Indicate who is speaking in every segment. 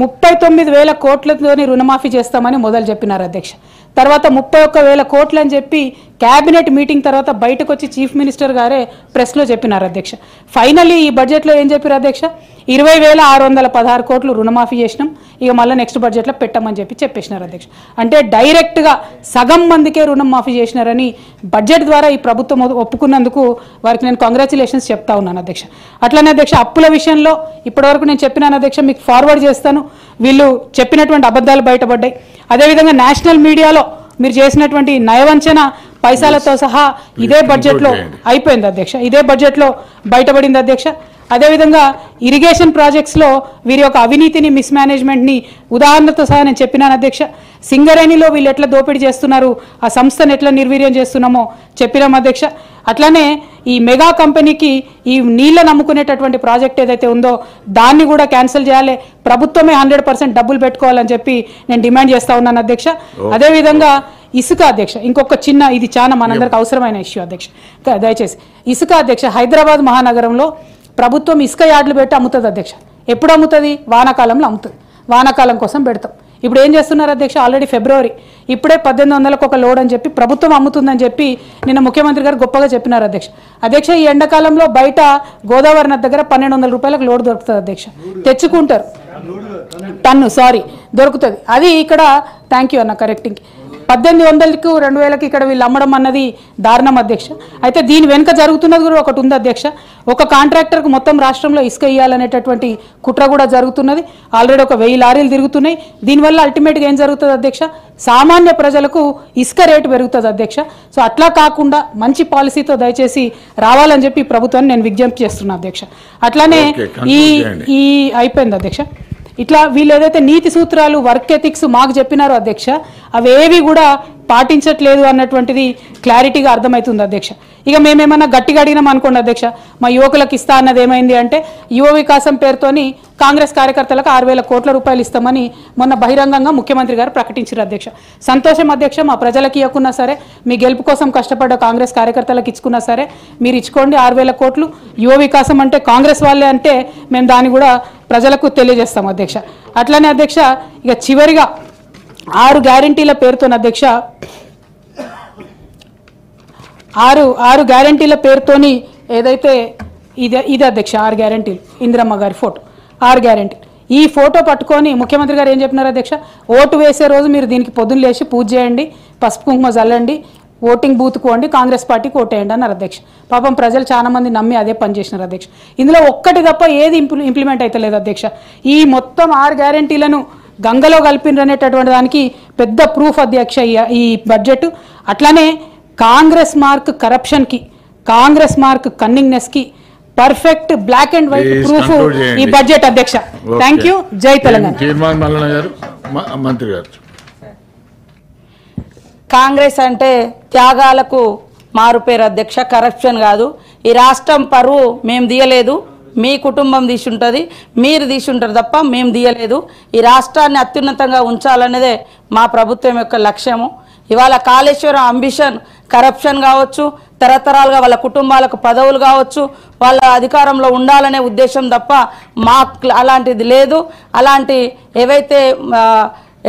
Speaker 1: 39,000 కోట్లతోని రుణమాఫీ చేస్తామని మొదలు చెప్పినారు అధ్యక్ష. తర్వాత 31,000 కోట్లు అని చెప్పి క్యాబినెట్ మీటింగ్ తర్వాత బయటకు వచ్చి చీఫ్ మినిస్టర్ గారే ప్రెస్లో చెప్పినారు అధ్యక్ష. ఫైనల్లీ ఈ బడ్జెట్లో ఏం చెప్పారు అధ్యక్ష? 20,616 కోట్లు రుణమాఫీ చేసినాం, ఇక మళ్ళీ నెక్స్ట్ బడ్జెట్లో పెట్టమని చెప్పేసినారు అధ్యక్ష. అంటే డైరెక్ట్గా సగం మందికే రుణం మాఫీ చేసినారని బడ్జెట్ ద్వారా ఈ ప్రభుత్వం ఒప్పుకున్నందుకు వారికి నేను కంగ్రాచులేషన్స్ చెప్తా ఉన్నాను అధ్యక్ష. అట్లనే అధ్యక్ష అప్పుల విషయంలో ఇప్పటివరకు నేను చెప్పినాను అధ్యక్ష, మీకు ఫార్వర్డ్ చేస్తాను. వీళ్ళు చెప్పినటువంటి అబద్ధాలు బయటపడ్డాయి. అదేవిధంగా నేషనల్ మీడియాలో మీరు చేసినటువంటి నయవంచన పైసలతో సహా ఇదే బడ్జెట్లో అయిపోయింది అధ్యక్ష, ఇదే బడ్జెట్లో బయటపడింది అధ్యక్ష. అదేవిధంగా ఇరిగేషన్ ప్రాజెక్ట్స్లో వీరి యొక్క అవినీతిని మిస్మేనేజ్మెంట్ని ఉదాహరణతో సహా నేను చెప్పినాను అధ్యక్ష. సింగరేణిలో వీళ్ళు ఎట్లా దోపిడీ చేస్తున్నారు, ఆ సంస్థను ఎట్లా నిర్వీర్యం చేస్తున్నామో చెప్పినాం అధ్యక్ష. అట్లానే ఈ మెగా కంపెనీకి ఈ నీళ్ళ నమ్ముకునేటటువంటి ప్రాజెక్ట్ ఏదైతే ఉందో దాన్ని కూడా క్యాన్సిల్ చేయాలి, ప్రభుత్వమే 100% డబ్బులు పెట్టుకోవాలని చెప్పి నేను డిమాండ్ చేస్తా ఉన్నాను అధ్యక్ష. అదేవిధంగా ఇసుక అధ్యక్ష, ఇంకొక చిన్న, ఇది చాలా మనందరికి అవసరమైన ఇష్యూ అధ్యక్ష, దయచేసి ఇసుక అధ్యక్ష. హైదరాబాద్ మహానగరంలో ప్రభుత్వం ఇసుక యార్డులు పెట్టి అమ్ముతుంది అధ్యక్ష. ఎప్పుడు అమ్ముతుంది? వానాకాలంలో అమ్ముతుంది. వానాకాలం కోసం పెడతాం. ఇప్పుడు ఏం చేస్తున్నారు అధ్యక్ష? ఆల్రెడీ ఫిబ్రవరి, ఇప్పుడే 1800కు ఒక లోడ్ అని చెప్పి ప్రభుత్వం అమ్ముతుందని చెప్పి నిన్న ముఖ్యమంత్రి గారు గొప్పగా చెప్పినారు అధ్యక్ష. ఈ ఎండాకాలంలో బయట గోదావరి నది దగ్గర 1200 రూపాయలకు లోడ్ దొరుకుతుంది అధ్యక్ష. తెచ్చుకుంటారు, టన్ను దొరుకుతుంది. అది ఇక్కడ థ్యాంక్ యూ అన్న కరెక్టింగ్ 1800కు 2000కి ఇక్కడ వీళ్ళు అమ్మడం అన్నది దారుణం అధ్యక్ష. అయితే దీని వెనుక జరుగుతున్నది కూడా ఒకటి ఉంది అధ్యక్ష. ఒక కాంట్రాక్టర్కు మొత్తం రాష్ట్రంలో ఇసుక ఇవ్వాలనేటటువంటి కుట్ర కూడా జరుగుతున్నది. ఆల్రెడీ ఒక 1000 లారీలు తిరుగుతున్నాయి. దీనివల్ల అల్టిమేట్గా ఏం జరుగుతుంది అధ్యక్ష? సామాన్య ప్రజలకు ఇసుక రేటు పెరుగుతుంది అధ్యక్ష. సో అట్లా కాకుండా మంచి పాలసీతో దయచేసి రావాలని చెప్పి ప్రభుత్వాన్ని నేను విజ్ఞప్తి చేస్తున్నా అధ్యక్ష. అట్లానే ఈ అయిపోయింది అధ్యక్ష. ఇట్లా వీళ్ళు ఏదైతే నీతి సూత్రాలు, వర్క్ ఎథిక్స్ మాకు చెప్పినారో అధ్యక్ష, అవేవి కూడా పాటించట్లేదు అన్నటువంటిది క్లారిటీగా అర్థమవుతుంది అధ్యక్ష. ఇక మేమేమన్నా గట్టిగా అడిగినాం అనుకోండి అధ్యక్ష, మా యువకులకు ఇస్తా అన్నది ఏమైంది అంటే యువ వికాసం పేరుతోని కాంగ్రెస్ కార్యకర్తలకు 6,000 కోట్ల రూపాయలు ఇస్తామని మొన్న బహిరంగంగా ముఖ్యమంత్రి గారు ప్రకటించారు అధ్యక్ష. సంతోషం అధ్యక్ష. మా ప్రజలకు ఇవ్వకున్నా సరే, మీ గెలుపు కోసం కష్టపడ్డ కాంగ్రెస్ కార్యకర్తలకు ఇచ్చుకున్నా సరే మీరు ఇచ్చుకోండి 6,000 కోట్లు. యువ వికాసం అంటే కాంగ్రెస్ వాళ్ళే అంటే మేము దాన్ని కూడా ప్రజలకు తెలియజేస్తాం అధ్యక్ష. అట్లనే అధ్యక్ష ఇక చివరిగా 6 గ్యారంటీల పేరుతో అధ్యక్ష, 6 గ్యారంటీల పేరుతోని ఏదైతే ఇది అధ్యక్ష 6 గ్యారంటీలు, ఇందిరమ్మ గారి ఫోటో 6 గ్యారంటీలు. ఈ ఫోటో పట్టుకొని ముఖ్యమంత్రి గారు ఏం చెప్పినారు అధ్యక్ష? ఓటు వేసే రోజు మీరు దీనికి పొద్దున్న లేచి పూజ చేయండి, పసుపు కుంకుమ చల్లండి, ఓటింగ్ బూత్కు వండి కాంగ్రెస్ పార్టీకి ఓటేయండి అన్నారు అధ్యక్ష. పాపం ప్రజలు చాలా మంది నమ్మి అదే పని చేసినారు అధ్యక్ష. ఇందులో ఒక్కటి తప్ప ఏది ఇంప్లిమెంట్ అయితే లేదు అధ్యక్ష. ఈ మొత్తం 6 గ్యారంటీలను గంగలో కలిపిననేటటువంటి దానికి పెద్ద ప్రూఫ్ అధ్యక్ష ఈ బడ్జెట్. అట్లానే కాంగ్రెస్ మార్క్ కరప్షన్కి, కాంగ్రెస్ మార్క్ కన్నింగ్నెస్కి perfect black and white proof ఈ బడ్జెట్ అధ్యక్ష. Thank you. జై తెలంగాణ.
Speaker 2: కాంగ్రెస్ అంటే త్యాగాలకు మారుపేరు అధ్యక్ష, కరప్షన్ కాదు. ఈ రాష్ట్రం పరువు మేము తీయలేదు, మీ కుటుంబం తీసుంటుంది, మీరు తీసుంటారు తప్ప మేము తీయలేదు. ఈ రాష్ట్రాన్ని అత్యున్నతంగా ఉంచాలనేదే మా ప్రభుత్వం యొక్క లక్ష్యము. ఇవాళ కాళేశ్వరం అంబిషన్ కరప్షన్ కావచ్చు, తరతరాలుగా వాళ్ళ కుటుంబాలకు పదవులు కావచ్చు, వాళ్ళ అధికారంలో ఉండాలనే ఉద్దేశం తప్ప మాకు అలాంటిది లేదు. అలాంటి ఏవైతే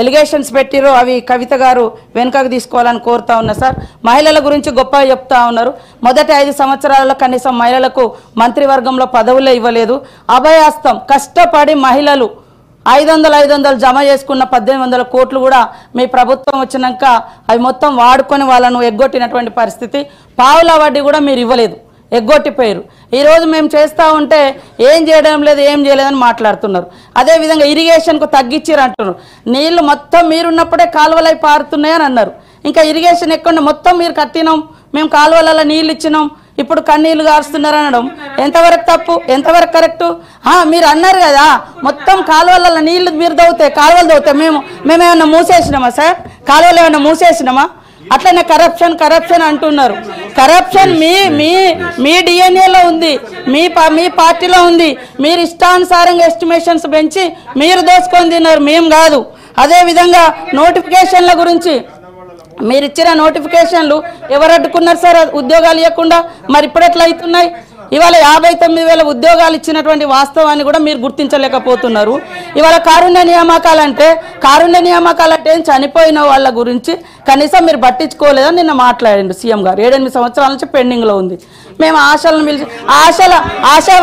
Speaker 2: ఎలిగేషన్స్ పెట్టిరో అవి కవిత గారు వెనుకకు తీసుకోవాలని కోరుతా ఉన్నా సార్. మహిళల గురించి గొప్పగా చెప్తా ఉన్నారు. మొదటి 5 సంవత్సరాలలో కనీసం మహిళలకు మంత్రివర్గంలో పదవులే ఇవ్వలేదు. అభయాస్తం కష్టపడి మహిళలు 500 జమ చేసుకున్న 1800 కోట్లు కూడా మీ ప్రభుత్వం వచ్చినాక అవి మొత్తం వాడుకొని వాళ్ళను ఎగ్గొట్టినటువంటి పరిస్థితి. పావుల వడ్డీ కూడా మీరు ఇవ్వలేదు, ఎగ్గొట్టిపోయారు. ఈరోజు మేము చేస్తూ ఉంటే ఏం చేయడం లేదు, ఏం చేయలేదని మాట్లాడుతున్నారు. అదేవిధంగా ఇరిగేషన్కు తగ్గించారు అంటున్నారు. నీళ్లు మొత్తం మీరున్నప్పుడే కాలువలై పారుతున్నాయని అన్నారు. ఇంకా ఇరిగేషన్ ఎక్కడ మొత్తం మీరు కట్టినాం, మేము కాలువలలో నీళ్ళు ఇచ్చినాం, ఇప్పుడు కన్నీళ్లు గారుస్తున్నారు అనడం ఎంతవరకు తప్పు, ఎంతవరకు కరెక్టు? మీరు అన్నారు కదా మొత్తం కాలువలలో నీళ్లు మీరు దవ్వుతాయి, కాలువలు దవ్వుతాయి, మేమేమన్నా మూసేసినామా సార్? కాలువలు ఏమన్నా మూసేసినామా? అట్లనే కరప్షన్ అంటున్నారు. కరప్షన్ మీ డిఎన్ఏలో ఉంది, మీ పార్టీలో ఉంది. మీరు ఇష్టానుసారంగా ఎస్టిమేషన్స్ పెంచి మీరు దోసుకొని తిన్నారు, మేము కాదు. అదేవిధంగా నోటిఫికేషన్ల గురించి మీరు ఇచ్చిన నోటిఫికేషన్లు ఎవరు అడ్డుకున్నారు సార్? ఉద్యోగాలు ఇవ్వకుండా మరి ఇప్పుడు ఎట్లా అవుతున్నాయి? ఇవాళ 59,000 ఉద్యోగాలు ఇచ్చినటువంటి వాస్తవాన్ని కూడా మీరు గుర్తించలేకపోతున్నారు. ఇవాళ కారుణ్య నియామకాలంటే చనిపోయిన వాళ్ళ గురించి కనీసం మీరు పట్టించుకోలేదని నిన్న మాట్లాడండి సీఎం గారు. 7-8 సంవత్సరాల నుంచి పెండింగ్లో ఉంది. మేము ఆశలను పిలిచి ఆశా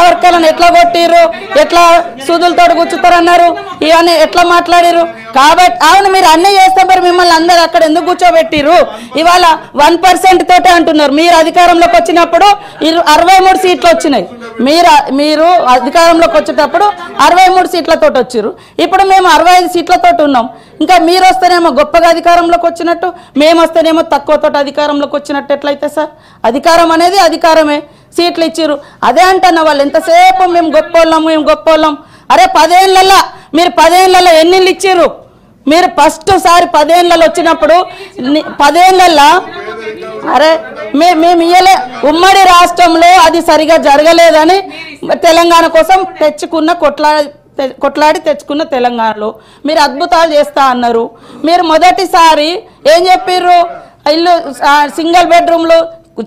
Speaker 2: వర్కర్లను ఎట్లా కొట్టిర్రు, ఎట్లా సూదులతో కూర్చుతారన్నారు, ఇవన్నీ ఎట్లా మాట్లాడారు. కాబట్టి అవును మీరు అన్నీ చేస్తే మరి మిమ్మల్ని అందరూ అక్కడ ఎందుకు కూర్చోబెట్టిర్రు? ఇవాళ 1% తోటే అంటున్నారు. మీరు అధికారంలోకి వచ్చినప్పుడు 63 సీట్లు వచ్చినాయి. మీరు అధికారంలోకి వచ్చేటప్పుడు 63 సీట్లతో వచ్చారు. ఇప్పుడు మేము 65 సీట్లతో ఉన్నాం. ఇంకా మీరు వస్తేనేమో గొప్పగా అధికారంలోకి వచ్చినట్టు, మేము వస్తేనేమో తక్కువతో అధికారంలోకి వచ్చినట్టు ఎట్లయితే సార్? అధికారం అనేది అధికారమే. సీట్లు ఇచ్చిర్రు. అదే అంటున్న వాళ్ళు ఎంతసేపు మేము గొప్పోళ్ళం. అరే 10 ఏళ్ళల్లో మీరు 10 ఏళ్ళల్లో ఎన్ని ఇళ్ళు ఇచ్చిర్రు? మీరు ఫస్ట్ సారి 10 ఏళ్ళలో వచ్చినప్పుడు 10 ఏళ్ళల్లో అరే మేము ఇయ్యలే. ఉమ్మడి రాష్ట్రంలో అది సరిగా జరగలేదని తెలంగాణ కోసం కొట్లాడి తెచ్చుకున్న తెలంగాణలో మీరు అద్భుతాలు చేస్తా అన్నారు. మీరు మొదటిసారి ఏం చెప్పిర్రు? ఇల్లు సింగిల్ బెడ్రూమ్లు,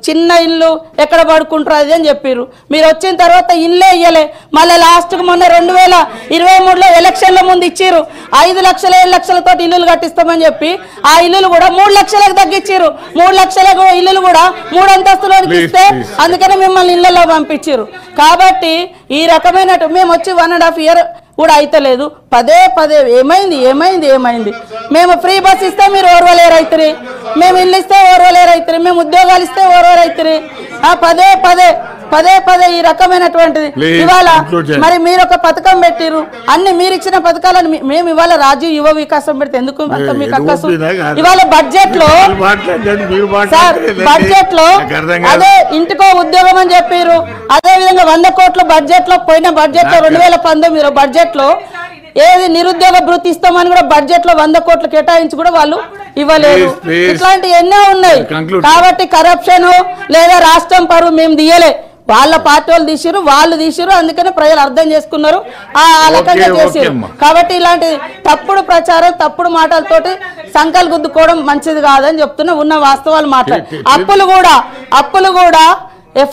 Speaker 2: చిన్న ఇల్లు ఎక్కడ పడుకుంటారు అది అని చెప్పారు. మీరు వచ్చిన తర్వాత ఇల్లే ఇయ్యలే. మళ్ళీ లాస్ట్కి మొన్న 2023లో ఎలక్షన్ల ముందు ఇచ్చిర్రు 5 లక్షలు 7 లక్షలతో ఇల్లులు కట్టిస్తామని చెప్పి ఆ ఇల్లులు కూడా 3 లక్షలకు తగ్గించారు. 3 లక్షల ఇల్లులు కూడా 3 అంతస్తులోకి ఇస్తే అందుకని మిమ్మల్ని ఇళ్లలో పంపించారు. కాబట్టి ఈ రకమైన మేము వచ్చి 1.5 year కూడా అయితలేదు. పదే ఏమైంది? మేము ఫ్రీ బస్ ఇస్తే మీరు ఓర్వలేరైతురి, మేము ఇల్లు ఇస్తే ఓర్వలేరైతురి, మేము ఉద్యోగాలు ఇస్తే ఓర్వరైతురి. పదే ఈ రకమైనటువంటిది. ఇవాళ మరి మీరు ఒక పథకం పెట్టిరు, అన్ని మీరు ఇచ్చిన పథకాలను మేము ఇవాళ రాజీవ్ యువ వికాసం పెడితే ఎందుకు మీకు అక్కసు? ఇవాళ బడ్జెట్ లో అదే ఇంటికో ఉద్యోగం అని చెప్పారు. అదే విధంగా 100 కోట్ల బడ్జెట్ లో పోయిన బడ్జెట్ లో 2019 బడ్జెట్ లో ఏది నిరుద్యోగ భృతి ఇస్తామని కూడా బడ్జెట్ లో 100 కోట్లు కేటాయించి కూడా వాళ్ళు ఇవ్వలేదు. ఇట్లాంటి ఎన్నో ఉన్నాయి. కాబట్టి కరప్షన్ లేదా రాష్ట్రం పరువు మేము తీయలే, వాళ్ళ పార్టీ వాళ్ళు తీసిరు. అందుకని ప్రజలు అర్థం చేసుకున్నారు, ఆ రకంగా చేసారు. కాబట్టి ఇలాంటి తప్పుడు ప్రచారం, తప్పుడు మాటలతోటి సంకల్ గుద్దుకోవడం మంచిది కాదని చెప్తున్నా. ఉన్న వాస్తవాలు మాట్లాడు. అప్పులు కూడా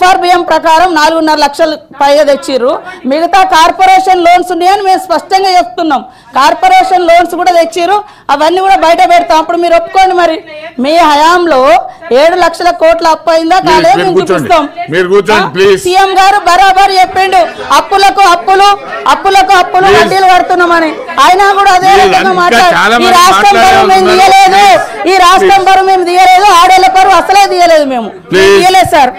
Speaker 2: FRBM ప్రకారం 4.5 లక్షలు పైగా తెచ్చిర్రు. మిగతా కార్పొరేషన్ లోన్స్ ఉన్నాయని మేము స్పష్టంగా చెప్తున్నాం. కార్పొరేషన్ లోన్స్ కూడా తెచ్చిర్రు, అవన్నీ కూడా బయట పెడతాం. అప్పుడు మీరు ఒప్పుకోండి. మరి మీ హయాంలో 7 లక్షల కోట్ల అప్పు అయిందా కాలేదు మేము చూపిస్తాం. సీఎం గారు బరాబర్ చెప్పిండు అప్పులకు అప్పులు వడ్డీలు కడుతున్నామని. అయినా కూడా అదే రకంగా మాట్లాడు. ఈ రాష్ట్రం పరువు మేము తీయలేదు, ఆడేళ్ల పరువు అసలే తీయలేదు, మేము తీయలేదు సార్.